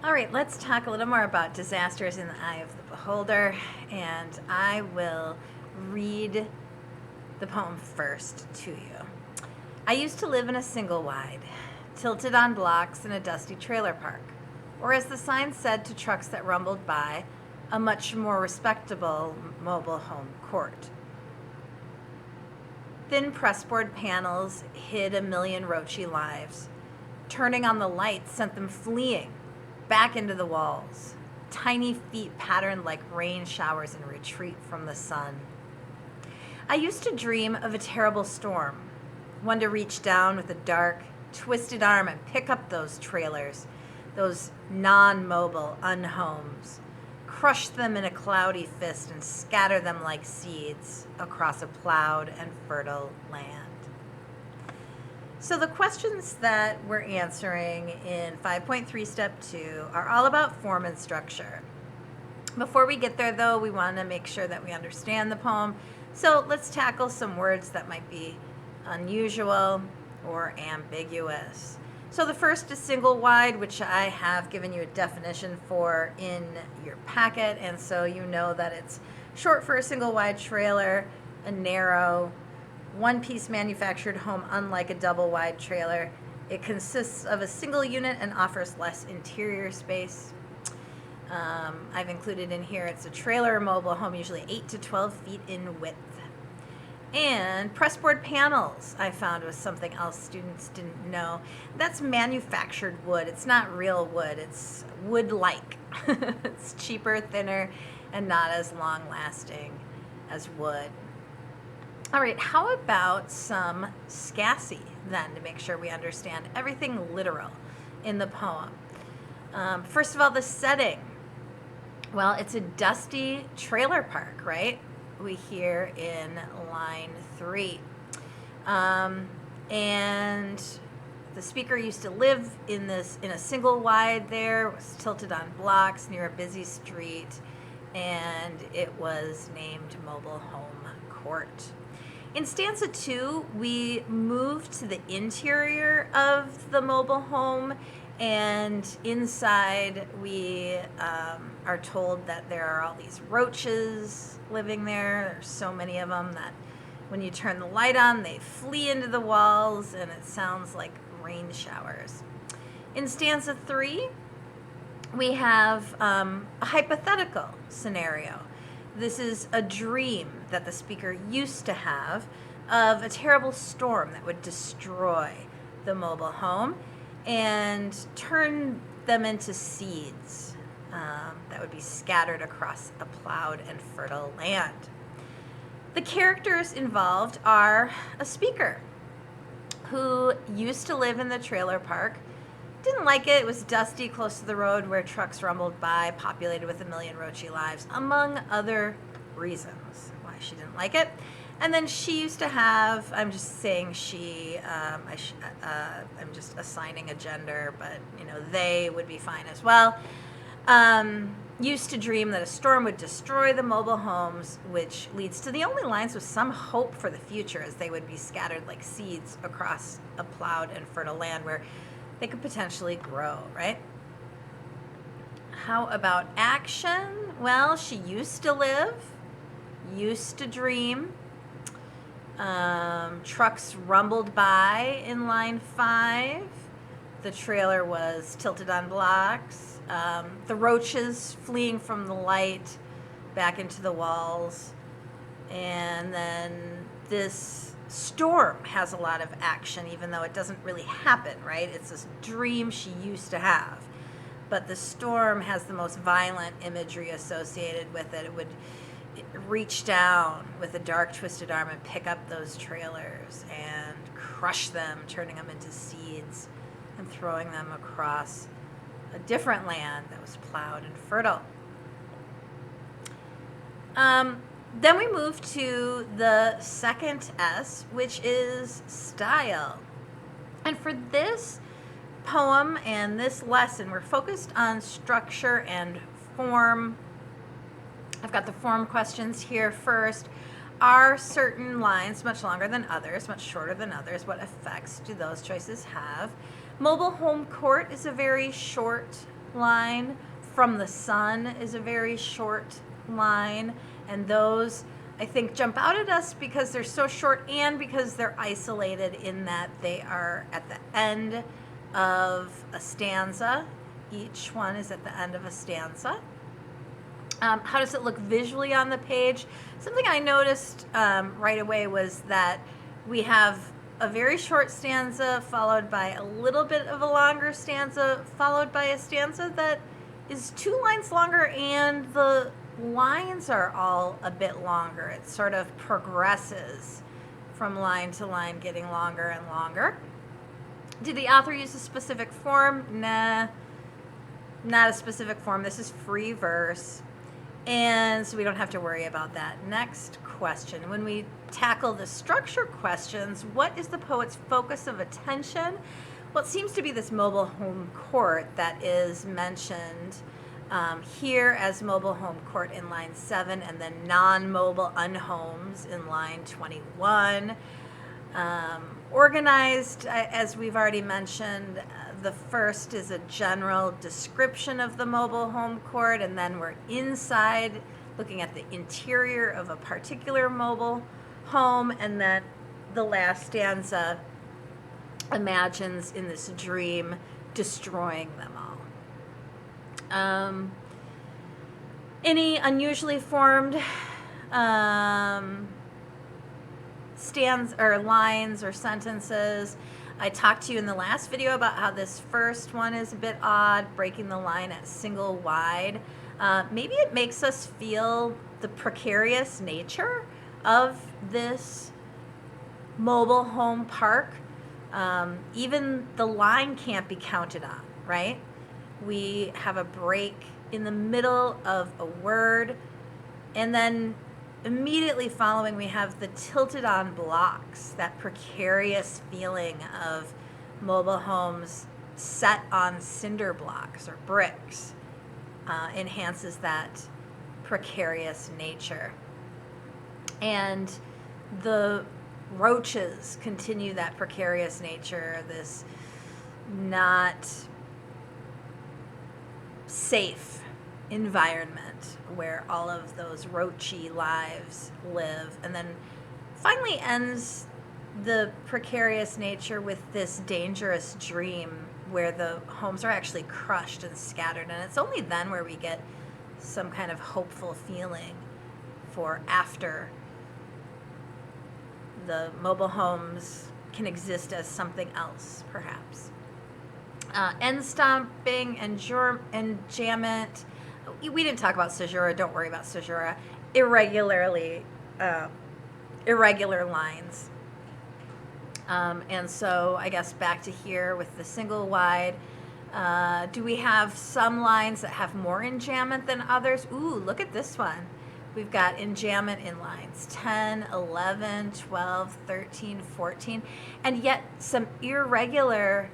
All right, let's talk a little more about disasters in the eye of the beholder, and I will read the poem first to you. I used to live in a single wide, tilted on blocks in a dusty trailer park, or as the sign said to trucks that rumbled by, a much more respectable mobile home court. Thin pressboard panels hid a million roachy lives. Turning on the lights sent them fleeing back into the walls. Tiny feet patterned like rain showers in retreat from the sun. I used to dream of a terrible storm, one to reach down with a dark, twisted arm and pick up those trailers, those non-mobile unhomes, crush them in a cloudy fist and scatter them like seeds across a plowed and fertile land. So the questions that we're answering in 5.3 step 2 are all about form and structure. Before we get there though, we want to make sure that we understand the poem. So let's tackle some words that might be unusual or ambiguous. So the first is single wide, which I have given you a definition for in your packet, and so you know that it's short for a single wide trailer, a narrow, one-piece manufactured home unlike a double-wide trailer. It consists of a single unit and offers less interior space. I've included in here, it's a trailer or mobile home, usually 8 to 12 feet in width. And pressboard panels, I found, was something else students didn't know. That's manufactured wood. It's not real wood. It's wood-like. It's cheaper, thinner, and not as long-lasting as wood. All right, how about some SCSI then, to make sure we understand everything literal in the poem? First of all, the setting. Well, it's a dusty trailer park, right? We hear in line 3. And the speaker used to live in a single wide there, was tilted on blocks near a busy street, and it was named Mobile Home Court. In stanza 2, we move to the interior of the mobile home, and inside we are told that there are all these roaches living there. There's so many of them that when you turn the light on, they flee into the walls, and it sounds like rain showers. In stanza 3, we have a hypothetical scenario. This is a dream that the speaker used to have of a terrible storm that would destroy the mobile home and turn them into seeds that would be scattered across a plowed and fertile land. The characters involved are a speaker who used to live in the trailer park, didn't like it. It was dusty, close to the road where trucks rumbled by, populated with a million roachy lives, among other reasons why she didn't like it. And then she used to have, I'm just saying she, I'm just assigning a gender, but they would be fine as well. Used to dream that a storm would destroy the mobile homes, which leads to the only lines with some hope for the future, as they would be scattered like seeds across a plowed and fertile land where they could potentially grow, right? How about action? Well, she used to live, used to dream. Trucks rumbled by in line 5. The trailer was tilted on blocks. The roaches fleeing from the light back into the walls. And then this storm has a lot of action, even though it doesn't really happen, right? It's this dream she used to have. But the storm has the most violent imagery associated with it. It would reach down with a dark, twisted arm and pick up those trailers and crush them, turning them into seeds and throwing them across a different land that was plowed and fertile. Then we move to the second S, which is style. And for this poem and this lesson, we're focused on structure and form. I've got the form questions here first. Are certain lines much longer than others, much shorter than others? What effects do those choices have? Mobile home court is a very short line. From the sun is a very short line, and those I think jump out at us because they're so short and because they're isolated in that they are at the end of a stanza. Each one is at the end of a stanza. How does it look visually on the page? Something I noticed right away was that we have a very short stanza followed by a little bit of a longer stanza followed by a stanza that is 2 lines longer, and the lines are all a bit longer. It sort of progresses from line to line, getting longer and longer. Did the author use a specific form? Nah, not a specific form. This is free verse, and so we don't have to worry about that. Next question. When we tackle the structure questions, what is the poet's focus of attention? Well, it seems to be this mobile home court that is mentioned here as mobile home court in line 7, and then non-mobile unhomes in line 21. Organized, as we've already mentioned, the first is a general description of the mobile home court, and then we're inside looking at the interior of a particular mobile home, and then the last stanza imagines in this dream destroying them all. Any unusually formed stands or lines or sentences? I talked to you in the last video about how this first one is a bit odd, breaking the line at single wide. Maybe it makes us feel the precarious nature of this mobile home park. Even the line can't be counted on, right? We have a break in the middle of a word, and then immediately following we have the tilted on blocks, that precarious feeling of mobile homes set on cinder blocks or bricks enhances that precarious nature. And the roaches continue that precarious nature, this not safe environment where all of those roachy lives live. And then finally ends the precarious nature with this dangerous dream where the homes are actually crushed and scattered. And it's only then where we get some kind of hopeful feeling for after the mobile homes can exist as something else, perhaps. End stomping and enjambment. We didn't talk about caesura. Don't worry about caesura. Irregular lines. And so I guess back to here with the single wide. Do we have some lines that have more enjambment than others? Ooh, look at this one. We've got enjambment in lines 10, 11, 12, 13, 14, and yet some irregular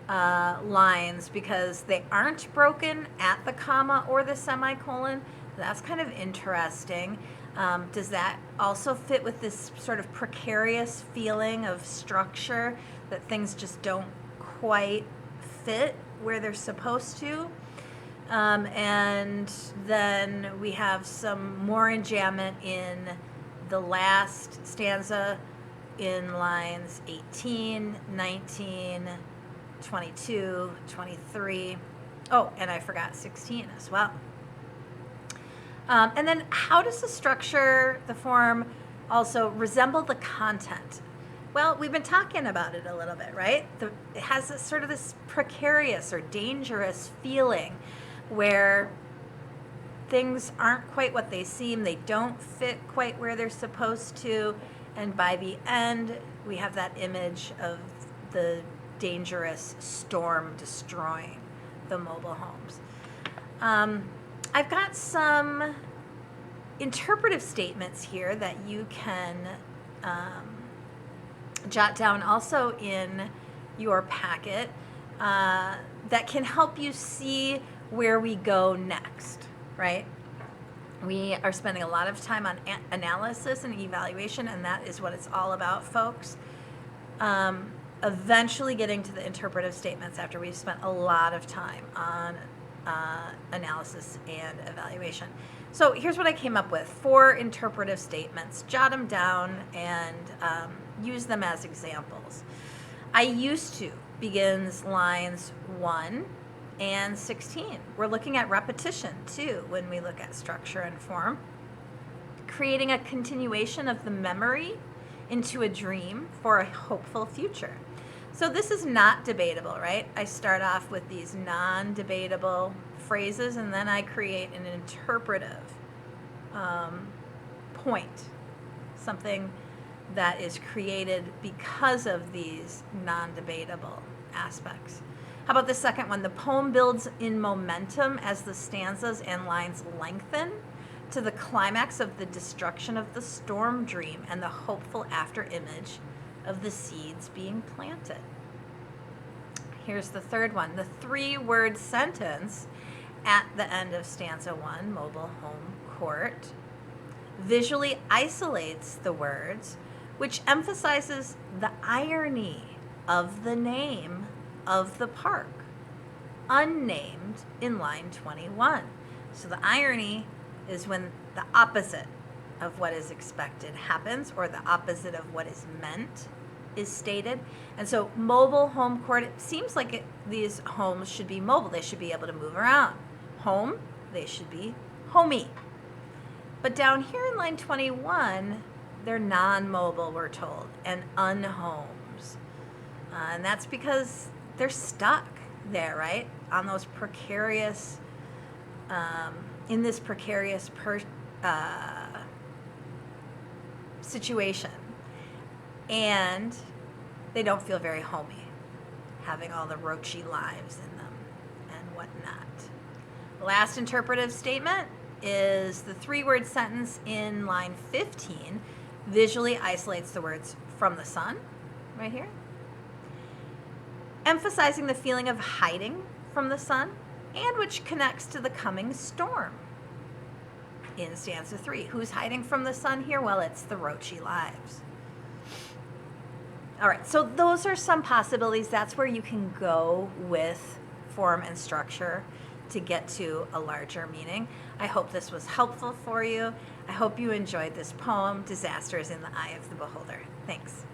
lines because they aren't broken at the comma or the semicolon. That's kind of interesting. Does that also fit with this sort of precarious feeling of structure that things just don't quite fit where they're supposed to? And then we have some more enjambment in the last stanza in lines 18, 19, 22, 23. Oh, and I forgot 16 as well. And then how does the structure, the form, also resemble the content? Well, we've been talking about it a little bit, right? It has this sort of this precarious or dangerous feeling where things aren't quite what they seem, they don't fit quite where they're supposed to, and by the end, we have that image of the dangerous storm destroying the mobile homes. I've got some interpretive statements here that you can jot down also in your packet that can help you see where we go next, right? We are spending a lot of time on analysis and evaluation, and that is what it's all about, folks. eventually getting to the interpretive statements after we've spent a lot of time on analysis and evaluation. So here's what I came up with: 4 interpretive statements. Jot them down and use them as examples. I used to begins lines 1 and 16. We're looking at repetition too when we look at structure and form. Creating a continuation of the memory into a dream for a hopeful future. So this is not debatable, right? I start off with these non-debatable phrases and then I create an interpretive point, something that is created because of these non-debatable aspects. How about the second one? The poem builds in momentum as the stanzas and lines lengthen to the climax of the destruction of the storm dream and the hopeful after image of the seeds being planted. Here's the third one. The 3-word sentence at the end of stanza 1, mobile home court, visually isolates the words, which emphasizes the irony of the name of the park, unnamed in line 21. So the irony is when the opposite of what is expected happens, or the opposite of what is meant is stated. And so mobile home court, it seems like these homes should be mobile. They should be able to move around. Home, they should be homey. But down here in line 21, they're non-mobile, we're told, and unhomes. And that's because they're stuck there, right? On those precarious, in this precarious situation. And they don't feel very homey, having all the roachy lives in them and whatnot. The last interpretive statement is the 3-word sentence in line 15 visually isolates the words from the sun, right here, emphasizing the feeling of hiding from the sun, and which connects to the coming storm in stanza 3. Who's hiding from the sun here? Well, it's the roachy lives. All right, so those are some possibilities. That's where you can go with form and structure to get to a larger meaning. I hope this was helpful for you. I hope you enjoyed this poem, Disaster is in the Eye of the Beholder. Thanks.